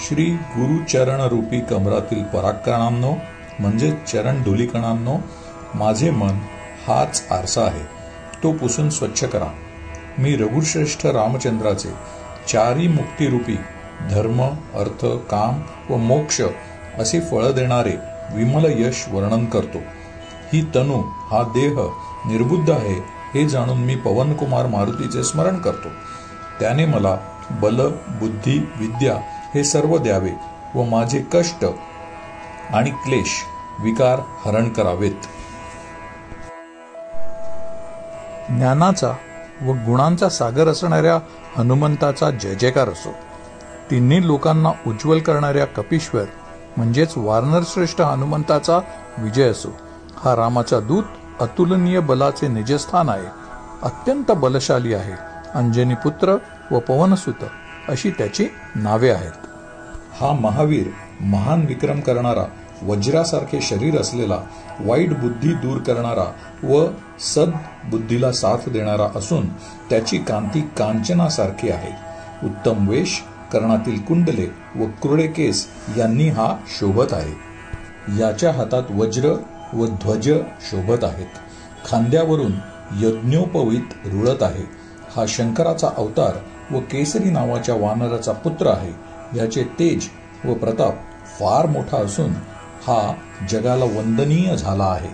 श्री गुरुचरण रूपी कमरातील पराक्रमांनो म्हणजे चरण धुलिकणांनो, माझे मन हाच आरसा आहे, तो पुसून स्वच्छ करा. मी रघुश्रेष्ठ रामचंद्राचे चारी मुक्तिरूपी धर्म, अर्थ, काम व मोक्ष असे फळ देणारे विमल यश वर्णन करतो. ही तनु, हा देह निर्बुद्ध आहे हे जाणून मी पवनकुमार मारुतीचे स्मरण करतो. त्याने मला बल, बुद्धी, विद्या हे सर्व द्यावे व माझे कष्ट आणि क्लेश, विकार हरण करावेत. ज्ञानाचा व गुणांचा सागर असणाऱ्या हनुमंताचा जय जयकार असो. तिन्ही लोकांना उज्ज्वल करणाऱ्या कपीश्वर म्हणजेच वानर श्रेष्ठ हनुमंताचा विजय असो. हा रामाचा दूत अतुलनीय बलाचे निजस्थान आहे, अत्यंत बलशाली आहे. अंजनी पुत्र व पवनसुत अशी त्याची नावे आहेत. हा महावीर महान विक्रम करणारा, वज्रासारखे शरीर असलेला, वाईट बुद्धी दूर करणारा व सद्बुद्धीला साथ देणारा असून त्याची कांती कांचनासारखी आहे. उत्तम वेश, कर्णातील कुंडले व क्रुडे केस यांनी हा शोभत आहे. याच्या हातात वज्र व ध्वज शोभत आहेत. खांद्यावरून यज्ञोपवीत रुळत आहे. हा शंकराचा अवतार व केसरी नावाच्या वानराचा पुत्र आहे. याचे तेज व प्रताप फार मोठा असून हा जगाला वंदनीय झाला आहे.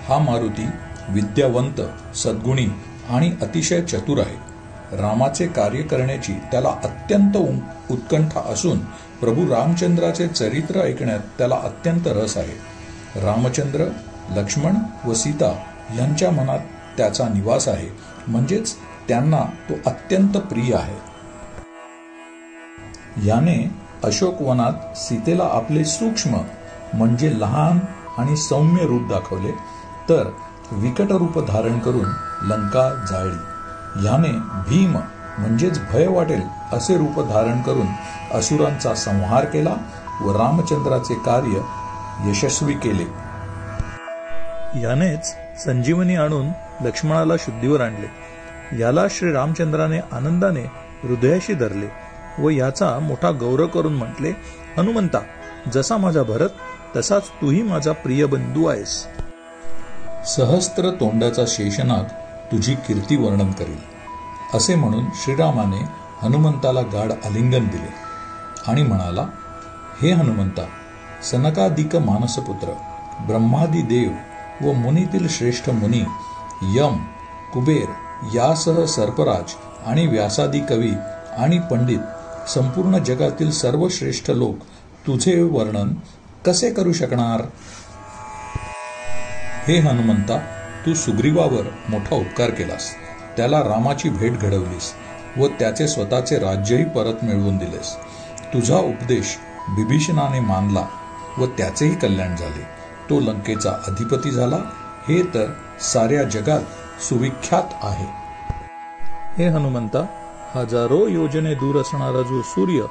हा मारुती विद्यावंत, सद्गुणी आणि अतिशय चतुर आहे. रामाचे कार्य करण्याची त्याला अत्यंत उत्कंठा असून प्रभू रामचंद्राचे चरित्र ऐकण्यात त्याला अत्यंत रस आहे. रामचंद्र, लक्ष्मण व सीता यांच्या मनात त्याचा निवास आहे, म्हणजेच त्यांना तो अत्यंत प्रिय आहे. याने अशोकवनात सीतेला आपले सूक्ष्म म्हणजे लहान आणि सौम्य रूप दाखवले, तर विकट रूप धारण करून लंका जाळली. याने भीम म्हणजेच भय वाटेल असे रूप धारण करून असुरांचा संहार केला व रामचंद्राचे कार्य यशस्वी केले. यानेच संजीवनी आणून लक्ष्मणाला शुद्धीवर आणले. याला श्री रामचंद्राने आनंदाने हृदयाशी धरले व याचा मोठा गौरव करून म्हटले, हनुमंता, जसा माझा भरत तसाच तूही माझा प्रिय बंधू आहेस. सहस्त्र तोंडाचा शेषनाग तुझी कीर्ती वर्णन करील. असे म्हणून श्रीरामाने हनुमंताला गाढ आलिंगन दिले आणि म्हणाला, हे हनुमंता, सनकादिक मानसपुत्र, ब्रह्मादी देव व मुनीतील श्रेष्ठ मुनी, यम, कुबेर यासह सर्पराज आणि व्यासादी कवी आणि पंडित, संपूर्ण जगातील सर्व श्रेष्ठ लोक तुझे वर्णन कसे करू शकणार. हे हनुमंता, तू सुग्रीवावर मोठा उपकार केलास, त्याला रामाची भेट घडवलीस व त्याचे स्वतःचे राज्यही परत मिळवून दिलेस. तुझा उपदेश बिभीषणाने मानला व त्याचेही कल्याण झाले. तो लंकेचा अधिपती झाला, हे तर साऱ्या जगात सुविख्यात आहे. हे हनुमंता, हजारो योजने दूर असणारा जो सूर्य,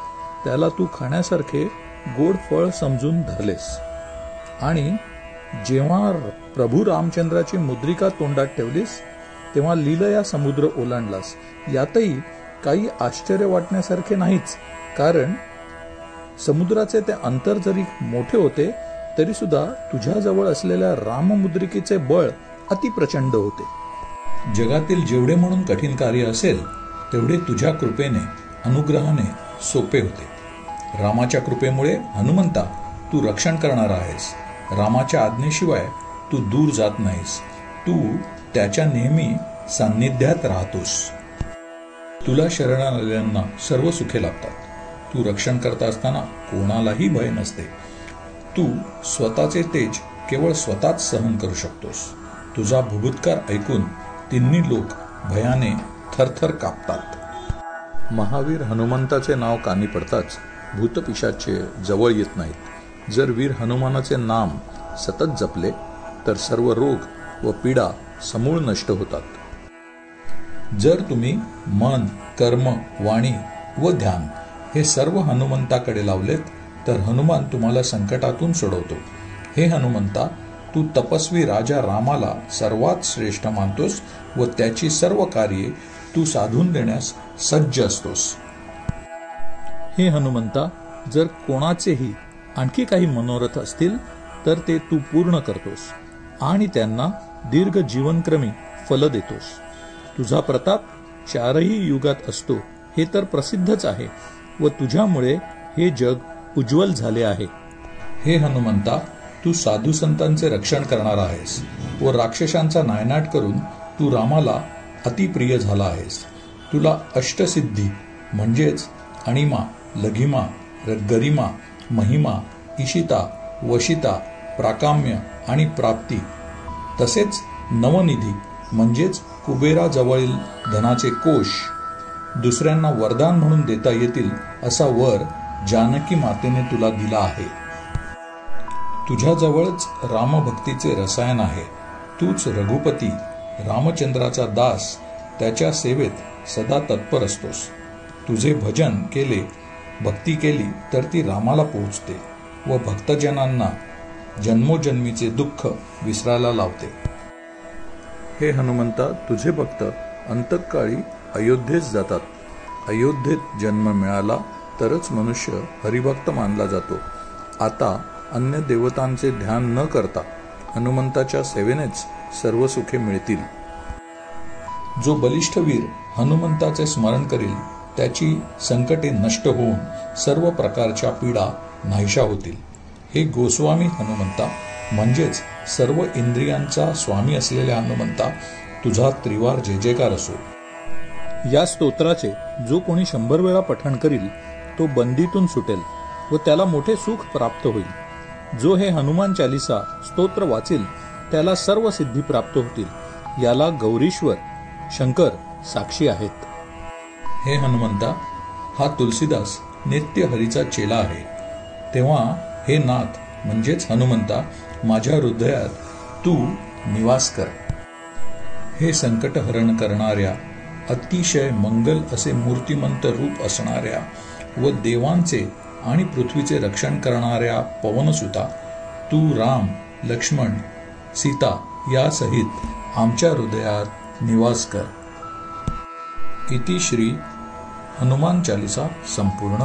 त्याला तू खाण्यासारखे गोड फळ समजून धरलेस आणि जेव्हा प्रभू रामचंद्राची मुद्रिका तोंडात ठेवलीस तेव्हा लीलया समुद्र ओलांडलास. यातही काही आश्चर्य वाटण्यासारखे नाहीच, कारण समुद्राचे ते अंतर जरी मोठे होते तरी सुद्धा तुझ्याजवळ असलेल्या राममुद्रिकेचे बळ अतिप्रचंड होते. जगातील जेवढे म्हणून कठीण कार्य असेल तेवढे तुझ्या कृपेने, अनुग्रहाने सोपे होते. रामाच्या कृपेमुळे हनुमंता तू रक्षण करणार आहेस. रामाच्या आज्ञेशिवाय तू दूर जात नाहीस. तू त्याच्या नेहमी सान्निध्यात राहतोस. तुला शरण आलेल्यांना सर्व सुखे लाभतात. तू रक्षण करता असताना कोणालाही भय नसते. तू स्वतःचे तेज केवळ स्वतःच सहन करू शकतोस. तुझा भुभुत्कार ऐकून तिन्ही लोक भयाने थरथर कापतात. महावीर हनुमंताचे नाव कानी पडताच भूतपिशाचे जवळ येत नाहीत. जर वीर हनुमानाचे नाम सतत जपले तर सर्व रोग व पीडा समूळ नष्ट होतात. जर तुम्ही मन, कर्म, वाणी व ध्यान हे सर्व हनुमंताकडे लावलेत तर हनुमान तुम्हाला संकटातून सोडवतो. हे हनुमंता, तू तपस्वी राजा रामाला सर्वात श्रेष्ठ मानतोस व त्याची सर्व कार्ये तू साधून देण्यास सज्ज असतोस. हे हनुमंता, जर कोणाचेही आणखी काही मनोरथ असतील तर ते तू पूर्ण करतोस आणि त्यांना दीर्घ जीवनक्रमी फल देतोस. तुझा प्रताप 4ही युगात असतो हे तर प्रसिद्धच आहे व तुझ्यामुळे हे जग उज्ज्वल झाले आहे. हे हनुमंता, तू साधू संतांचे रक्षण करणार आहेस व राक्षसांचा नायनाट करून तू रामाला अतिप्रिय झाला आहेस. तुला अष्टसिद्धी म्हणजेच अणिमा, लघिमा, गरिमा, महिमा, इशिता, वशिता, प्राकाम्य आणि प्राप्ती, तसेच नवनिधी म्हणजेच कुबेराजवळील धनाचे कोश, दुसऱ्यांना वरदान म्हणून देता येतील असा वर जानकी मातेने तुला दिला आहे. तुझ्याजवळच रामभक्तीचे रसायन आहे. तूच रघुपती रामचंद्राचा दास, त्याच्या सेवेत सदा तत्पर असतोस. तुझे भजन केले, भक्ती केली तर ती रामाला पोहोचते व भक्तजनांना जन्मोजन्मीचे दुःख विसरायला लावते. हे हनुमंता, तुझे भक्त अंतकाळी अयोध्येस जातात. अयोध्येत जन्म मिळाला तरच मनुष्य हरिभक्त मानला जातो. आता अन्य देवतांचे ध्यान न करता हनुमंताच्या सेवेनेच सर्व सुखे मिळतील. जो बलिष्ठ वीर हनुमंताचे स्मरण करील त्याची संकटे नष्ट होऊन सर्व प्रकारच्या पीडा नाहीशा होतील. हे गोस्वामी हनुमंता म्हणजेच सर्व इंद्रियांचा स्वामी असलेल्या हनुमंता, तुझा त्रिवार जय जयकार असो. या स्तोत्राचे जो कोणी 100 वेळा पठण करील तो बंदीतून सुटेल व त्याला मोठे सुख प्राप्त होईल. जो हे हनुमान चालिसा स्तोत्र वाचेल त्याला सर्व सिद्धी प्राप्त होतील. याला गौरीश्वर शंकर साक्षी आहेत. हे हनुमंता, हा तुलसीदास नित्य हरीचा चेला आहे. तेव्हा हे नाथ म्हणजेच हनुमंता, माझ्या हृदयात तू निवास कर. हे संकट हरण करणाऱ्या, अतिशय मंगल असे मूर्तिमंत रूप असणाऱ्या व देवांचे आणि पृथ्वीचे रक्षण करणाऱ्या पवनसुता, तू राम, लक्ष्मण, सीता यासहित आमच्या हृदयात निवास कर. इति श्री हनुमान चालिसा संपूर्ण.